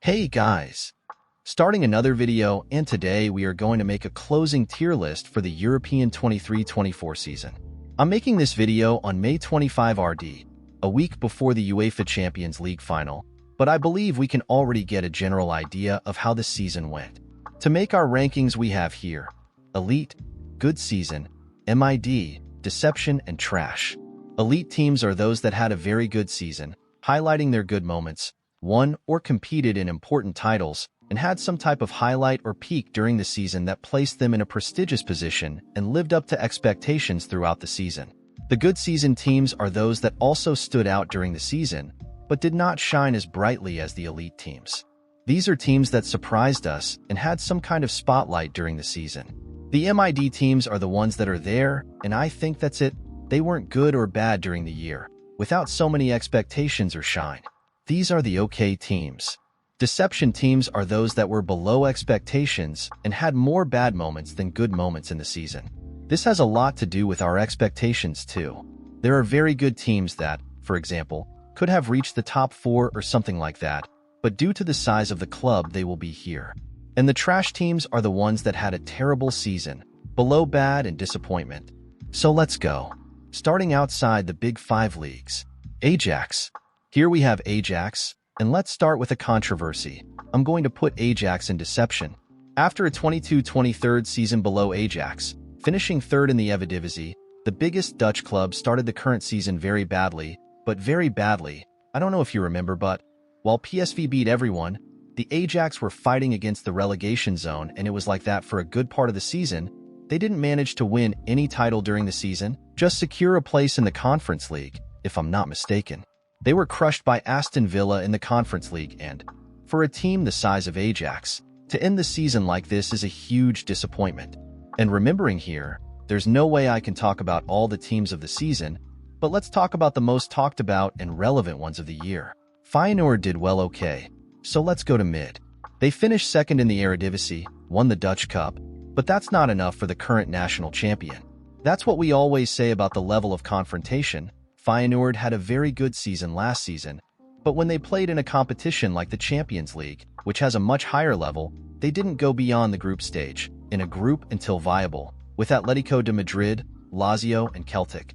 Hey guys! Starting another video, and today we are going to make a closing tier list for the European 23-24 season. I'm making this video on May 25 RD, a week before the UEFA Champions League final, but I believe we can already get a general idea of how the season went. To make our rankings we have here: Elite, Good Season, MID, Deception, and Trash. Elite teams are those that had a very good season, highlighting their good moments, won or competed in important titles, and had some type of highlight or peak during the season that placed them in a prestigious position and lived up to expectations throughout the season. The good season teams are those that also stood out during the season, but did not shine as brightly as the elite teams. These are teams that surprised us and had some kind of spotlight during the season. The MID teams are the ones that are there, and I think that's it. They weren't good or bad during the year, without so many expectations or shine. These are the okay teams. Deception teams are those that were below expectations and had more bad moments than good moments in the season. This has a lot to do with our expectations too. There are very good teams that, for example, could have reached the top 4 or something like that, but due to the size of the club they will be here. And the trash teams are the ones that had a terrible season, below bad and disappointment. So let's go. Starting outside the big 5 leagues. Ajax. Here we have Ajax, and let's start with a controversy. I'm going to put Ajax in deception. After a 22-23 season below Ajax, finishing 3rd in the Eredivisie, the biggest Dutch club started the current season very badly, but very badly. I don't know if you remember, but while PSV beat everyone, the Ajax were fighting against the relegation zone, and it was like that for a good part of the season. They didn't manage to win any title during the season, just secure a place in the Conference League, if I'm not mistaken. They were crushed by Aston Villa in the Conference League, and for a team the size of Ajax, to end the season like this is a huge disappointment. And remembering here, there's no way I can talk about all the teams of the season, but let's talk about the most talked about and relevant ones of the year. Feyenoord did well okay, so let's go to mid. They finished 2nd in the Eredivisie, won the Dutch Cup, but that's not enough for the current national champion. That's what we always say about the level of confrontation. Feyenoord had a very good season last season, but when they played in a competition like the Champions League, which has a much higher level, they didn't go beyond the group stage, in a group until viable, with Atletico de Madrid, Lazio, and Celtic.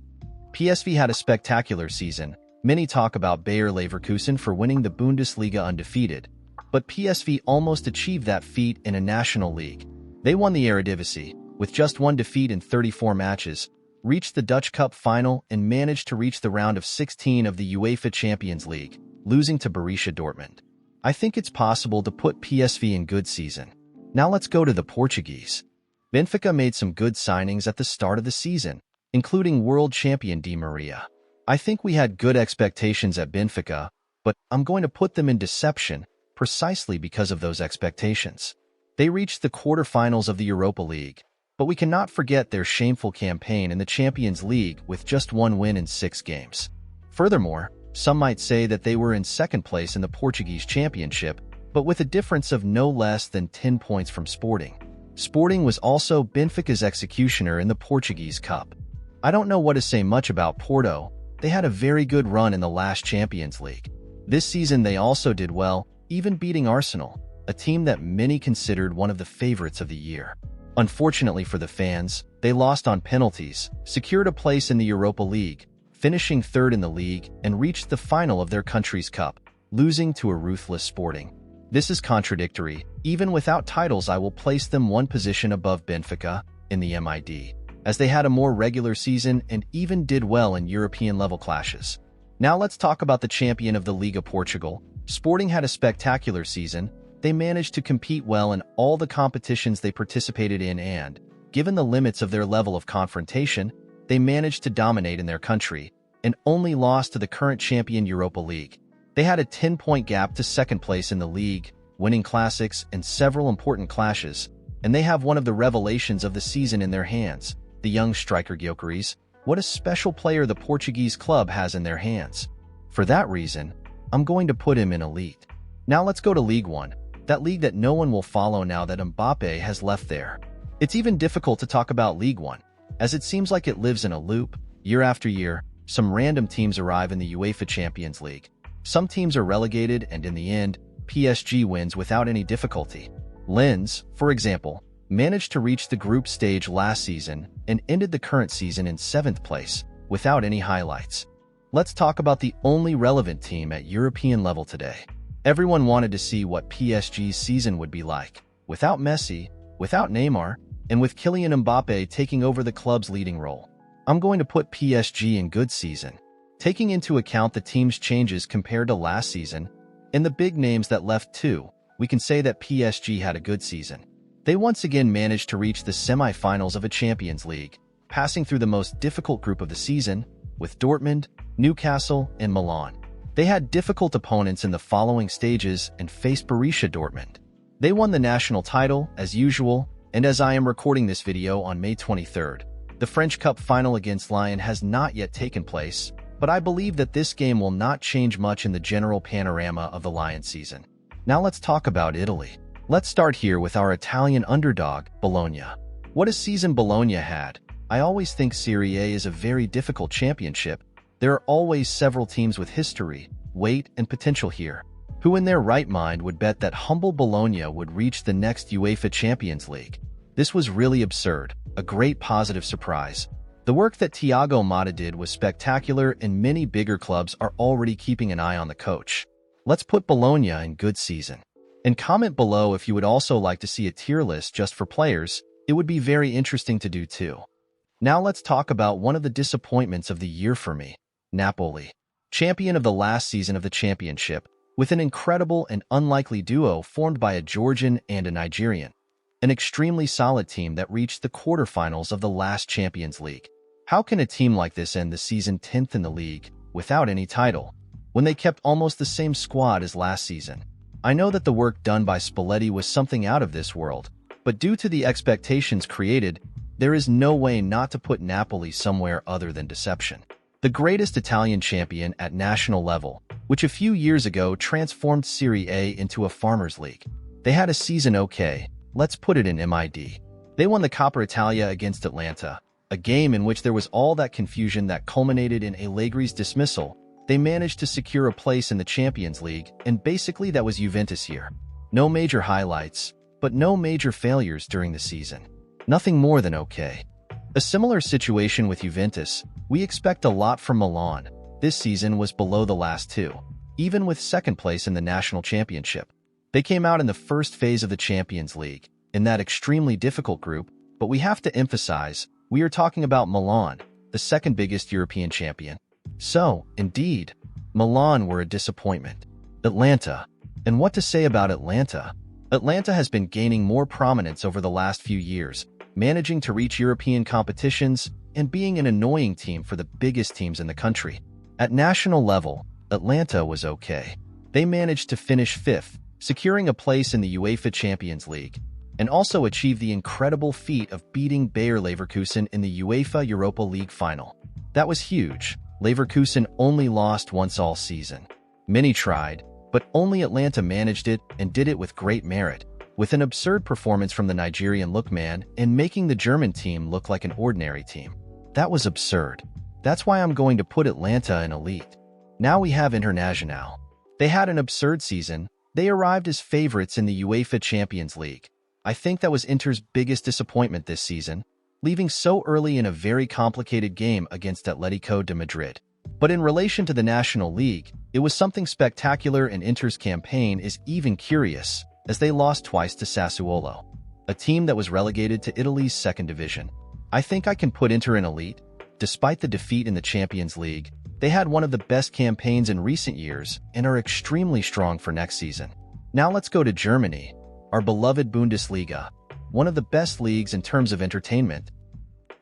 PSV had a spectacular season. Many talk about Bayer Leverkusen for winning the Bundesliga undefeated, but PSV almost achieved that feat in a national league. They won the Eredivisie, with just 1 defeat in 34 matches, reached the Dutch Cup final, and managed to reach the round of 16 of the UEFA Champions League, losing to Borussia Dortmund. I think it's possible to put PSV in good season. Now let's go to the Portuguese. Benfica made some good signings at the start of the season, including world champion Di Maria. I think we had good expectations at Benfica, but I'm going to put them in deception precisely because of those expectations. They reached the quarterfinals of the Europa League, but we cannot forget their shameful campaign in the Champions League with just 1 win in 6 games. Furthermore, some might say that they were in 2nd place in the Portuguese Championship, but with a difference of no less than 10 points from Sporting. Sporting was also Benfica's executioner in the Portuguese Cup. I don't know what to say much about Porto. They had a very good run in the last Champions League. This season they also did well, even beating Arsenal, a team that many considered one of the favorites of the year. Unfortunately for the fans, they lost on penalties, secured a place in the Europa League, finishing 3rd in the league, and reached the final of their country's cup, losing to a ruthless Sporting. This is contradictory. Even without titles, I will place them 1 position above Benfica in the MID, as they had a more regular season and even did well in European-level clashes. Now let's talk about the champion of the Liga, Portugal. Sporting had a spectacular season. They managed to compete well in all the competitions they participated in and, given the limits of their level of confrontation, they managed to dominate in their country and only lost to the current champion Europa League. They had a 10-point gap to 2nd place in the league, winning classics and several important clashes, and they have one of the revelations of the season in their hands, the young striker Gyökeres. What a special player the Portuguese club has in their hands. For that reason, I'm going to put him in elite. Now let's go to Ligue 1. That league that no one will follow now that Mbappe has left there. It's even difficult to talk about Ligue 1, as it seems like it lives in a loop. Year after year, some random teams arrive in the UEFA Champions League. Some teams are relegated, and in the end, PSG wins without any difficulty. Lens, for example, managed to reach the group stage last season and ended the current season in 7th place, without any highlights. Let's talk about the only relevant team at European level today. Everyone wanted to see what PSG's season would be like, without Messi, without Neymar, and with Kylian Mbappe taking over the club's leading role. I'm going to put PSG in good season. Taking into account the team's changes compared to last season, and the big names that left too, we can say that PSG had a good season. They once again managed to reach the semi-finals of a Champions League, passing through the most difficult group of the season, with Dortmund, Newcastle, and Milan. They had difficult opponents in the following stages and faced Borussia Dortmund. They won the national title, as usual, and as I am recording this video on May 23rd, the French Cup final against Lyon has not yet taken place, but I believe that this game will not change much in the general panorama of the Lyon season. Now let's talk about Italy. Let's start here with our Italian underdog, Bologna. What a season Bologna had. I always think Serie A is a very difficult championship. There are always several teams with history, weight, and potential here. Who in their right mind would bet that humble Bologna would reach the next UEFA Champions League? This was really absurd, a great positive surprise. The work that Thiago Motta did was spectacular, and many bigger clubs are already keeping an eye on the coach. Let's put Bologna in good season. And comment below if you would also like to see a tier list just for players. It would be very interesting to do too. Now let's talk about one of the disappointments of the year for me, Napoli. Champion of the last season of the championship, with an incredible and unlikely duo formed by a Georgian and a Nigerian. An extremely solid team that reached the quarterfinals of the last Champions League. How can a team like this end the season 10th in the league, without any title, when they kept almost the same squad as last season? I know that the work done by Spalletti was something out of this world, but due to the expectations created, there is no way not to put Napoli somewhere other than deception. The greatest Italian champion at national level, which a few years ago transformed Serie A into a farmers' league. They had a season okay, let's put it in mid. They won the Coppa Italia against Atalanta, a game in which there was all that confusion that culminated in Allegri's dismissal. They managed to secure a place in the Champions League, and basically that was Juventus here. No major highlights, but no major failures during the season. Nothing more than okay. A similar situation with Juventus. We expect a lot from Milan. This season was below the last two, even with second place in the national championship. They came out in the first phase of the Champions League, in that extremely difficult group, but we have to emphasize, we are talking about Milan, the second biggest European champion. So, indeed, Milan were a disappointment. Atalanta. And what to say about Atalanta? Atalanta has been gaining more prominence over the last few years, managing to reach European competitions and being an annoying team for the biggest teams in the country. At national level, Atalanta was okay. They managed to finish 5th, securing a place in the UEFA Champions League, and also achieved the incredible feat of beating Bayer Leverkusen in the UEFA Europa League final. That was huge. Leverkusen only lost once all season. Many tried, but only Atalanta managed it and did it with great merit, with an absurd performance from the Nigerian lookman and making the German team look like an ordinary team. That was absurd. That's why I'm going to put Atalanta in elite. Now we have Internazionale. They had an absurd season. They arrived as favorites in the UEFA Champions League. I think that was Inter's biggest disappointment this season, leaving so early in a very complicated game against Atletico de Madrid. But in relation to the National League, it was something spectacular, and Inter's campaign is even curious, as they lost twice to Sassuolo, a team that was relegated to Italy's second division. I think I can put Inter in elite. Despite the defeat in the Champions League, they had one of the best campaigns in recent years and are extremely strong for next season. Now let's go to Germany, our beloved Bundesliga, one of the best leagues in terms of entertainment.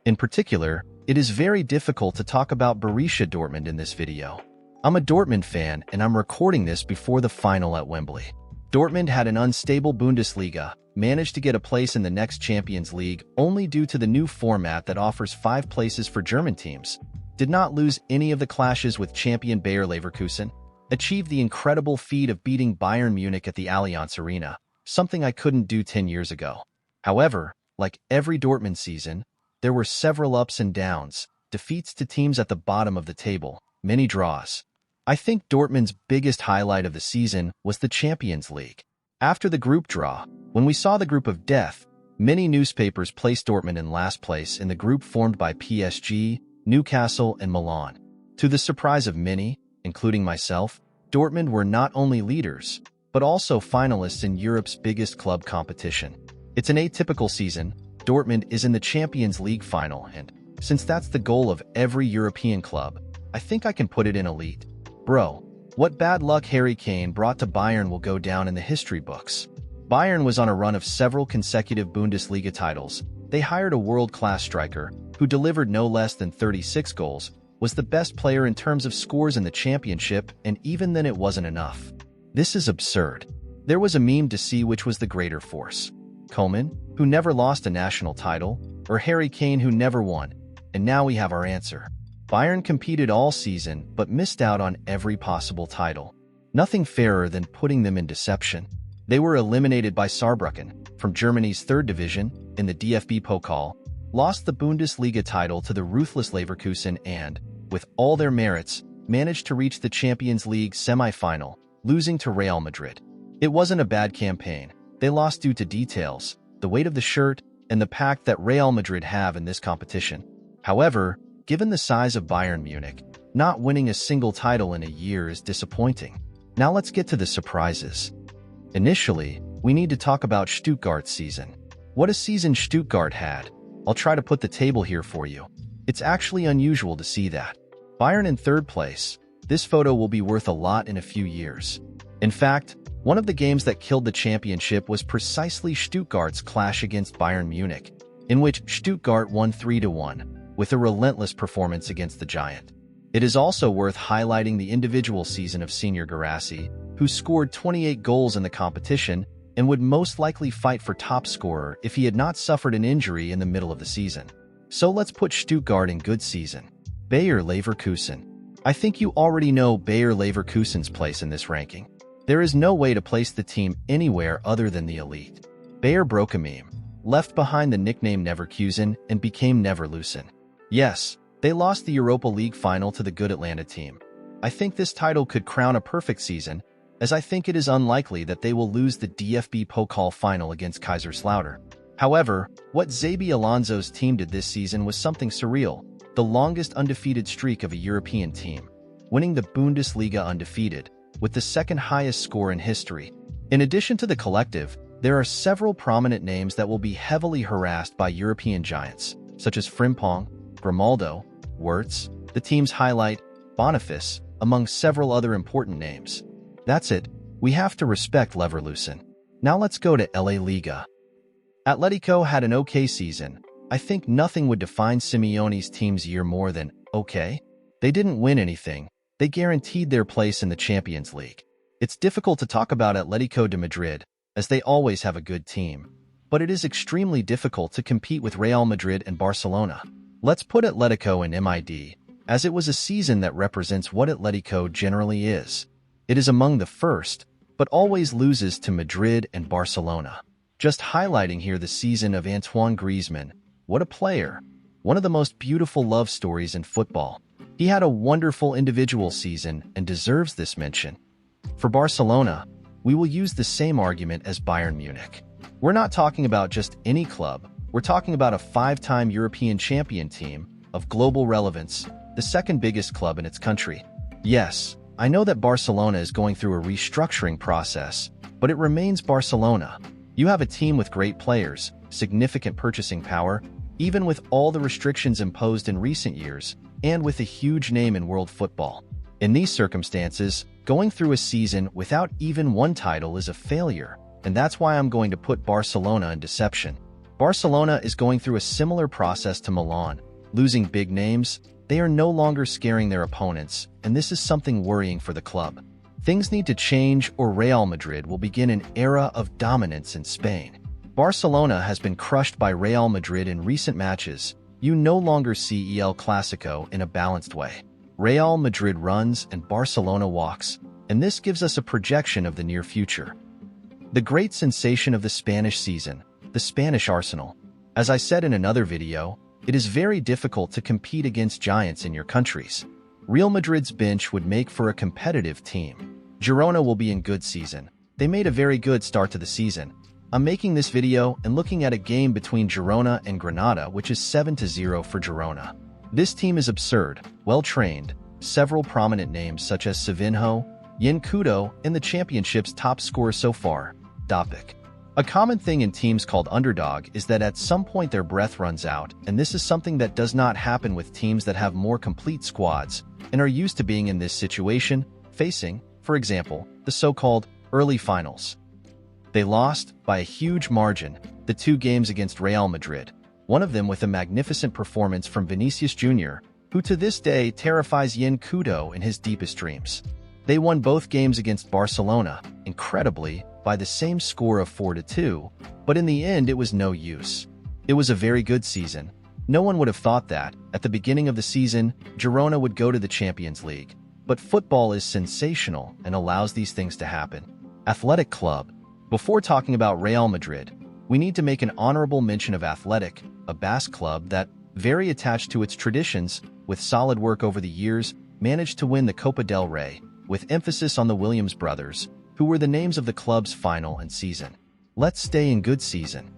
In particular, it is very difficult to talk about Borussia Dortmund in this video. I'm a Dortmund fan, and I'm recording this before the final at Wembley. Dortmund had an unstable Bundesliga, managed to get a place in the next Champions League only due to the new format that offers 5 places for German teams, did not lose any of the clashes with champion Bayer Leverkusen, achieved the incredible feat of beating Bayern Munich at the Allianz Arena, something I couldn't do 10 years ago. However, like every Dortmund season, there were several ups and downs, defeats to teams at the bottom of the table, many draws. I think Dortmund's biggest highlight of the season was the Champions League. After the group draw, when we saw the group of death, many newspapers placed Dortmund in last place in the group formed by PSG, Newcastle, and Milan. To the surprise of many, including myself, Dortmund were not only leaders, but also finalists in Europe's biggest club competition. It's an atypical season. Dortmund is in the Champions League final, and since that's the goal of every European club, I think I can put it in elite. Bro, what bad luck Harry Kane brought to Bayern will go down in the history books. Bayern was on a run of several consecutive Bundesliga titles. They hired a world-class striker, who delivered no less than 36 goals, was the best player in terms of scores in the championship, and even then it wasn't enough. This is absurd. There was a meme to see which was the greater force. Koeman, who never lost a national title, or Harry Kane, who never won. And now we have our answer. Bayern competed all season but missed out on every possible title. Nothing fairer than putting them in deception. They were eliminated by Saarbrücken from Germany's third division in the DFB Pokal, lost the Bundesliga title to the ruthless Leverkusen and, with all their merits, managed to reach the Champions League semi-final, losing to Real Madrid. It wasn't a bad campaign. They lost due to details, the weight of the shirt, and the pact that Real Madrid have in this competition. However, given the size of Bayern Munich, not winning a single title in a year is disappointing. Now let's get to the surprises. Initially, we need to talk about Stuttgart's season. What a season Stuttgart had. I'll try to put the table here for you. It's actually unusual to see that. Bayern in third place. This photo will be worth a lot in a few years. In fact, one of the games that killed the championship was precisely Stuttgart's clash against Bayern Munich, in which Stuttgart won 3-1, with a relentless performance against the giant. It is also worth highlighting the individual season of Senior Guirassy, who scored 28 goals in the competition and would most likely fight for top scorer if he had not suffered an injury in the middle of the season. So let's put Stuttgart in good season. Bayer Leverkusen. I think you already know Bayer Leverkusen's place in this ranking. There is no way to place the team anywhere other than the elite. Bayer broke a meme, left behind the nickname Neverkusen, and became Neverlusen. Yes, they lost the Europa League final to the good Atlanta team. I think this title could crown a perfect season, as I think it is unlikely that they will lose the DFB Pokal final against Kaiserslautern. However, what Xabi Alonso's team did this season was something surreal, the longest undefeated streak of a European team, winning the Bundesliga undefeated, with the second highest score in history. In addition to the collective, there are several prominent names that will be heavily harassed by European giants, such as Frimpong, Grimaldo, Wirtz, the team's highlight, Boniface, among several other important names. That's it. We have to respect Leverkusen. Now let's go to LA Liga. Atletico had an okay season. I think nothing would define Simeone's team's year more than okay. They didn't win anything. They guaranteed their place in the Champions League. It's difficult to talk about Atletico de Madrid, as they always have a good team. But it is extremely difficult to compete with Real Madrid and Barcelona. Let's put Atletico in MID, as it was a season that represents what Atletico generally is. It is among the first, but always loses to Madrid and Barcelona. Just highlighting here the season of Antoine Griezmann. What a player. One of the most beautiful love stories in football. He had a wonderful individual season and deserves this mention. For Barcelona, we will use the same argument as Bayern Munich. We're not talking about just any club. We're talking about a 5-time European champion team of global relevance, the second biggest club in its country. Yes, I know that Barcelona is going through a restructuring process, but it remains Barcelona. You have a team with great players, significant purchasing power, even with all the restrictions imposed in recent years, and with a huge name in world football. In these circumstances, going through a season without even one title is a failure, and that's why I'm going to put Barcelona in deception. Barcelona is going through a similar process to Milan. Losing big names, they are no longer scaring their opponents, and this is something worrying for the club. Things need to change or Real Madrid will begin an era of dominance in Spain. Barcelona has been crushed by Real Madrid in recent matches. You no longer see El Clasico in a balanced way. Real Madrid runs and Barcelona walks, and this gives us a projection of the near future. The great sensation of the Spanish season, the Spanish Arsenal. As I said in another video, it is very difficult to compete against giants in your countries. Real Madrid's bench would make for a competitive team. Girona will be in good season. They made a very good start to the season. I'm making this video and looking at a game between Girona and Granada, which is 7-0 for Girona. This team is absurd, well-trained, several prominent names such as Savinho, Yenkudo, and the championship's top scorer so far, Dopic. A common thing in teams called underdog is that at some point their breath runs out, and this is something that does not happen with teams that have more complete squads and are used to being in this situation, facing, for example, the so-called early finals. They lost, by a huge margin, the 2 games against Real Madrid, one of them with a magnificent performance from Vinicius Jr., who to this day terrifies Yenkudo in his deepest dreams. They won both games against Barcelona, incredibly, by the same score of 4-2, but in the end it was no use. It was a very good season. No one would have thought that, at the beginning of the season, Girona would go to the Champions League. But football is sensational and allows these things to happen. Athletic Club. Before talking about Real Madrid, we need to make an honorable mention of Athletic, a Basque club that, very attached to its traditions, with solid work over the years, managed to win the Copa del Rey, with emphasis on the Williams brothers, who were the names of the club's final and season. Let's stay in good season.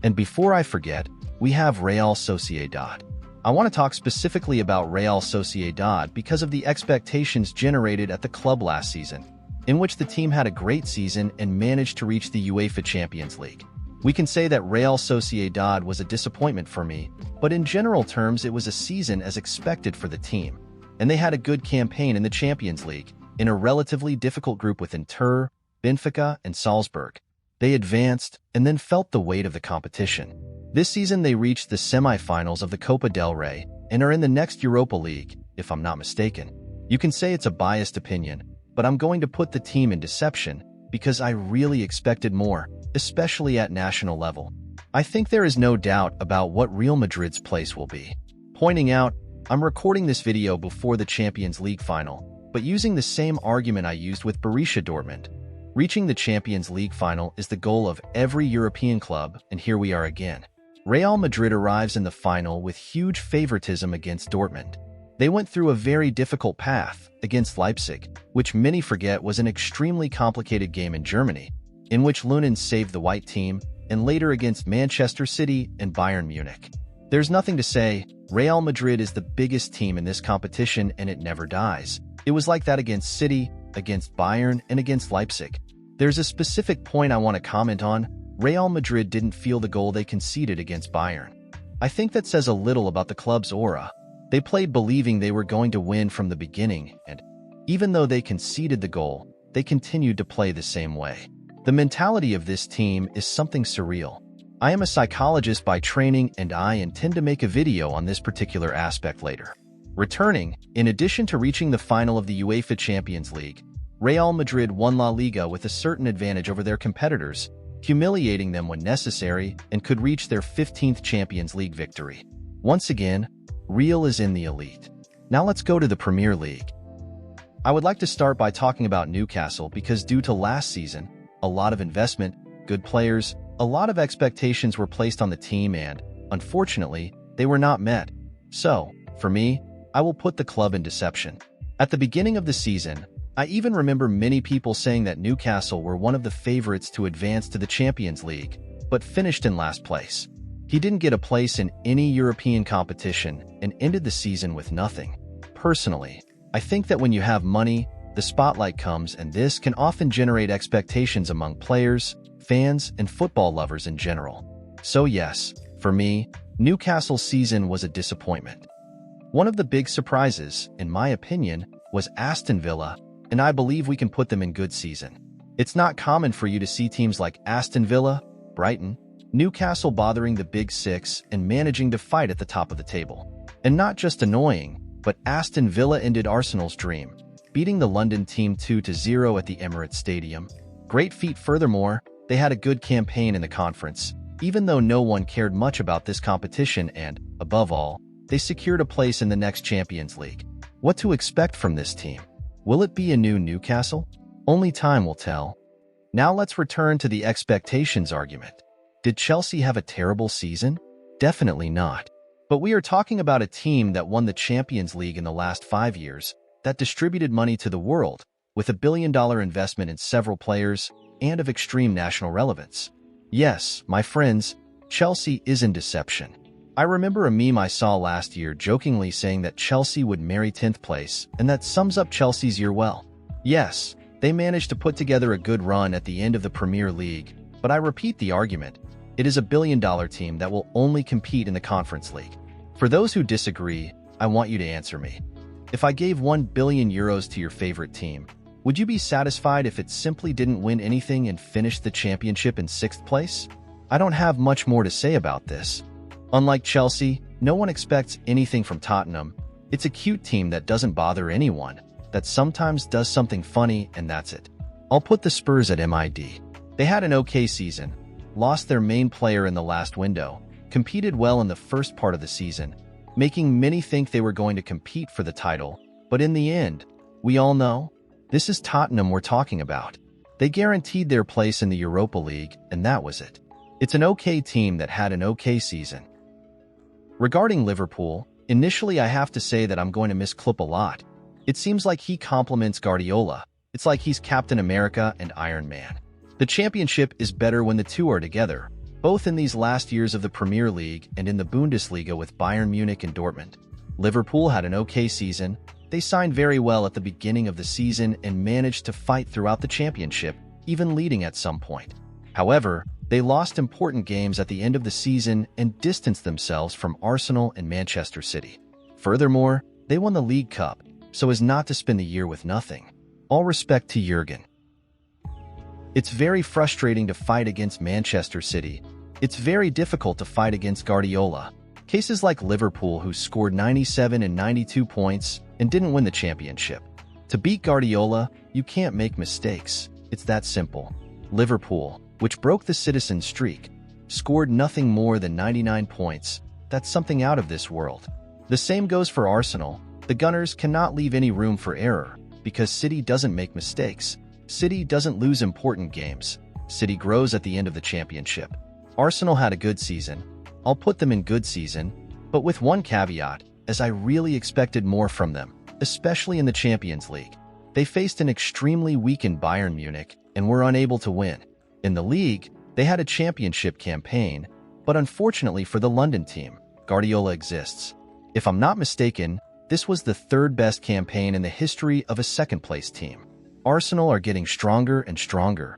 And before I forget, we have Real Sociedad. I want to talk specifically about Real Sociedad because of the expectations generated at the club last season, in which the team had a great season and managed to reach the UEFA Champions League. We can say that Real Sociedad was a disappointment for me, but in general terms it was a season as expected for the team, and they had a good campaign in the Champions League, in a relatively difficult group with Inter, Benfica, and Salzburg. They advanced and then felt the weight of the competition. This season they reached the semi-finals of the Copa del Rey and are in the next Europa League, if I'm not mistaken. You can say it's a biased opinion, but I'm going to put the team in deception because I really expected more, especially at national level. I think there is no doubt about what Real Madrid's place will be. Pointing out, I'm recording this video before the Champions League final, but using the same argument I used with Borussia Dortmund. Reaching the Champions League final is the goal of every European club, and here we are again. Real Madrid arrives in the final with huge favoritism against Dortmund. They went through a very difficult path against Leipzig, which many forget was an extremely complicated game in Germany, in which Lunin saved the white team, and later against Manchester City and Bayern Munich. There's nothing to say, Real Madrid is the biggest team in this competition and it never dies. It was like that against City, against Bayern, and against Leipzig. There's a specific point I want to comment on. Real Madrid didn't feel the goal they conceded against Bayern. I think that says a little about the club's aura. They played believing they were going to win from the beginning, and even though they conceded the goal, they continued to play the same way. The mentality of this team is something surreal. I am a psychologist by training and I intend to make a video on this particular aspect later. Returning, in addition to reaching the final of the UEFA Champions League, Real Madrid won La Liga with a certain advantage over their competitors, humiliating them when necessary, and could reach their 15th Champions League victory. Once again, Real is in the elite. Now let's go to the Premier League. I would like to start by talking about Newcastle because due to last season, a lot of investment, good players, a lot of expectations were placed on the team and, unfortunately, they were not met. So, for me, I will put the club in deception. At the beginning of the season, I even remember many people saying that Newcastle were one of the favorites to advance to the Champions League, but finished in last place. He didn't get a place in any European competition and ended the season with nothing. Personally, I think that when you have money, the spotlight comes, and this can often generate expectations among players, fans, and football lovers in general. So yes, for me, Newcastle's season was a disappointment. One of the big surprises, in my opinion, was Aston Villa, and I believe we can put them in good season. It's not common for you to see teams like Aston Villa, Brighton, Newcastle bothering the Big Six and managing to fight at the top of the table. And not just annoying, but Aston Villa ended Arsenal's dream, beating the London team 2-0 at the Emirates Stadium. Great feat furthermore, they had a good campaign in the conference, even though no one cared much about this competition and, above all, they secured a place in the next Champions League. What to expect from this team? Will it be a new Newcastle? Only time will tell. Now let's return to the expectations argument. Did Chelsea have a terrible season? Definitely not. But we are talking about a team that won the Champions League in the last 5 years, that distributed money to the world, with a billion-dollar investment in several players, and of extreme national relevance. Yes, my friends, Chelsea is in deception. I remember a meme I saw last year jokingly saying that Chelsea would marry 10th place, and that sums up Chelsea's year well. Yes, they managed to put together a good run at the end of the Premier League, but I repeat the argument. It is a billion-dollar team that will only compete in the Conference League. For those who disagree, I want you to answer me. If I gave €1 billion to your favorite team, would you be satisfied if it simply didn't win anything and finished the championship in 6th place? I don't have much more to say about this. Unlike Chelsea, no one expects anything from Tottenham. It's a cute team that doesn't bother anyone, that sometimes does something funny, and that's it. I'll put the Spurs at mid. They had an okay season, lost their main player in the last window, competed well in the first part of the season, making many think they were going to compete for the title, but in the end, we all know, this is Tottenham we're talking about. They guaranteed their place in the Europa League, and that was it. It's an okay team that had an okay season. Regarding Liverpool, initially I have to say that I'm going to miss Klopp a lot. It seems like he compliments Guardiola. It's like he's Captain America and Iron Man. The championship is better when the two are together, both in these last years of the Premier League and in the Bundesliga with Bayern Munich and Dortmund. Liverpool had an okay season. They signed very well at the beginning of the season and managed to fight throughout the championship, even leading at some point. However, they lost important games at the end of the season and distanced themselves from Arsenal and Manchester City. Furthermore, they won the League Cup, so as not to spend the year with nothing. All respect to Jurgen. It's very frustrating to fight against Manchester City. It's very difficult to fight against Guardiola. Cases like Liverpool, who scored 97 and 92 points and didn't win the championship. To beat Guardiola, you can't make mistakes. It's that simple. Liverpool, which broke the citizen streak, scored nothing more than 99 points. That's something out of this world. The same goes for Arsenal. The Gunners cannot leave any room for error, because City doesn't make mistakes. City doesn't lose important games. City grows at the end of the championship. Arsenal had a good season. I'll put them in good season, but with one caveat, as I really expected more from them, especially in the Champions League. They faced an extremely weakened Bayern Munich and were unable to win. In the league, they had a championship campaign, but unfortunately for the London team, Guardiola exists. If I'm not mistaken, this was the third best campaign in the history of a second-place team. Arsenal are getting stronger and stronger.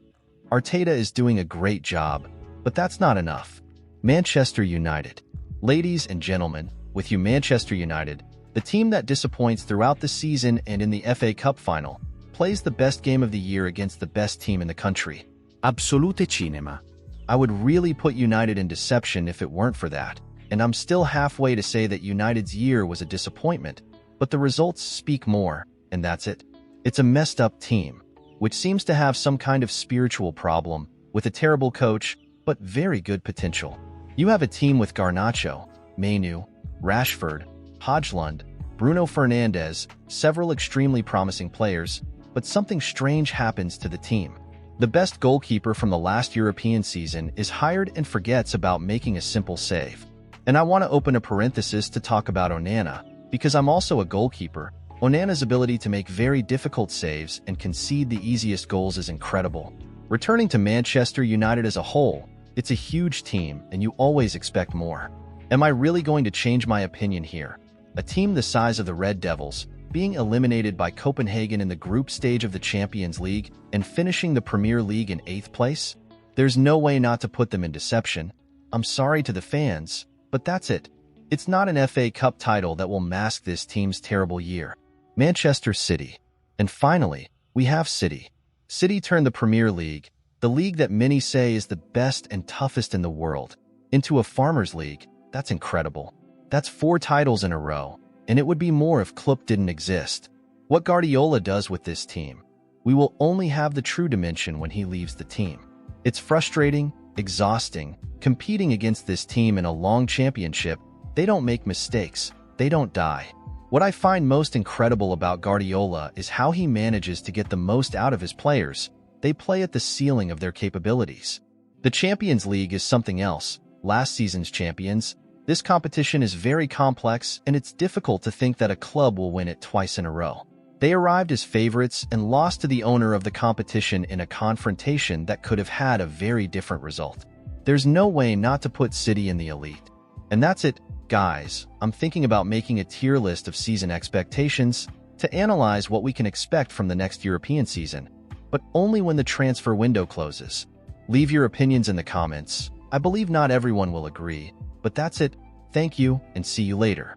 Arteta is doing a great job, but that's not enough. Manchester United. Ladies and gentlemen, with you Manchester United, the team that disappoints throughout the season and in the FA Cup final, plays the best game of the year against the best team in the country. Absolute cinema. I would really put United in deception if it weren't for that, and I'm still halfway to say that United's year was a disappointment, but the results speak more, and that's it. It's a messed up team, which seems to have some kind of spiritual problem, with a terrible coach, but very good potential. You have a team with Garnacho, Mainu, Rashford, Højlund, Bruno Fernandes, several extremely promising players, but something strange happens to the team. The best goalkeeper from the last European season is hired and forgets about making a simple save. And I want to open a parenthesis to talk about Onana, because I'm also a goalkeeper. Onana's ability to make very difficult saves and concede the easiest goals is incredible. Returning to Manchester United as a whole, it's a huge team and you always expect more. Am I really going to change my opinion here? A team the size of the Red Devils, being eliminated by Copenhagen in the group stage of the Champions League and finishing the Premier League in 8th place? There's no way not to put them in deception. I'm sorry to the fans, but that's it. It's not an FA Cup title that will mask this team's terrible year. Manchester City. And finally, we have City. City turned the Premier League, the league that many say is the best and toughest in the world, into a farmers' league. That's incredible. That's 4 titles in a row, and it would be more if Klopp didn't exist. What Guardiola does with this team, we will only have the true dimension when he leaves the team. It's frustrating, exhausting, competing against this team in a long championship. They don't make mistakes. They don't die. What I find most incredible about Guardiola is how he manages to get the most out of his players. They play at the ceiling of their capabilities. The Champions League is something else. Last season's champions, This competition is very complex, and it's difficult to think that a club will win it twice in a row. They arrived as favorites and lost to the owner of the competition in a confrontation that could have had a very different result. There's no way not to put City in the elite. And that's it, guys. I'm thinking about making a tier list of season expectations to analyze what we can expect from the next European season, but only when the transfer window closes. Leave your opinions in the comments. I believe not everyone will agree, but that's it. Thank you, and see you later.